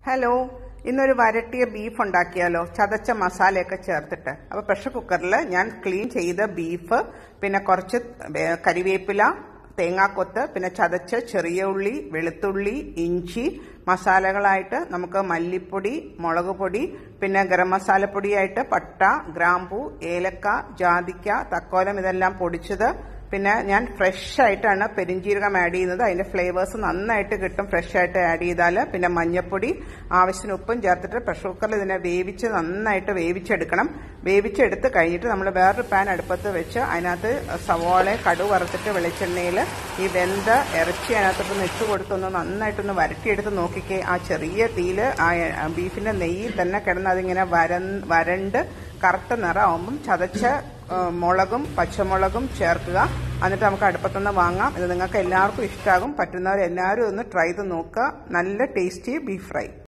Hello, ഇന്നൊരു വരട്ടിയ beef ഉണ്ടാക്കിയാലോ, ചതച്ച മസാലയൊക്കെ ചേർത്തിട്ട്. അപ്പോൾ പ്രഷർ കുക്കറിൽ ഞാൻ ക്ലീൻ ചെയ്ത ബീഫ്, പിന്നെ കുറച്ച് കരിവേപ്പില, തേങ്ങാക്കൊത്ത്, പിന്നെ ചതച്ച ചെറിയ ഉള്ളി, വെളുത്തുള്ളി, ഇഞ്ചി, മസാലകളായിട്ട് നമുക്ക് മല്ലിപ്പൊടി, മുളക് പൊടി, പിന്നെ ഗരം മസാലപ്പൊടിയായിട്ട് പട്ട, ഗ്രാമ്പൂ, ഏലക്ക, ജാതിക്ക, തക്കോലം ഇതെല്ലാം പൊടിച്ചത്. പിന്നെ ഞാൻ ഫ്രഷ് ആയിട്ടാണ് പെരിഞ്ജീരകം ആഡ് ചെയ്യുന്നത്. അതിന്റെ ഫ്ലേവേഴ്സ് നന്നായിട്ട് കിട്ടും ഫ്രഷ് ആയിട്ട് ആഡ് ചെയ്താൽ. പിന്നെ മഞ്ഞൾപ്പൊടി, ആവശ്യത്തിന് ഉപ്പും ചേർത്തിട്ട് പ്രഷർ കുക്കറിൽ ഇതിനെ നന്നായിട്ട് വേവിച്ചെടുക്കണം. വേവിച്ചെടുത്ത് കഴിഞ്ഞിട്ട് നമ്മൾ വേറൊരു പാൻ അടുപ്പത്ത് വെച്ച് അതിനകത്ത് സവാള, കടുക് വറുത്തിട്ട് വെളിച്ചെണ്ണയിൽ ഈ വെന്ത ഇറച്ചി അതിനകത്തോട്ട് ഇട്ട് കൊടുത്തൊന്ന് നന്നായിട്ടൊന്ന് വരട്ടിയെടുത്ത് നോക്കിക്കേ. ആ ചെറിയ തീയിൽ ആ ബീഫിന്റെ നെയ്യിൽ തന്നെ കിടന്ന് അതിങ്ങനെ വരണ്ട് കറുത്ത നിറമാകുമ്പം ചതച്ച മുളകും പച്ചമുളകും ചേർക്കുക. എന്നിട്ട് നമുക്ക് അടുപ്പത്തുനിന്ന് വാങ്ങാം. ഇത് നിങ്ങൾക്ക് എല്ലാവർക്കും ഇഷ്ടമാകും. പറ്റുന്നവരെല്ലാവരും ഒന്ന് ട്രൈ ചെയ്ത് നോക്കുക. നല്ല ടേസ്റ്റി ബീഫ് ഫ്രൈ.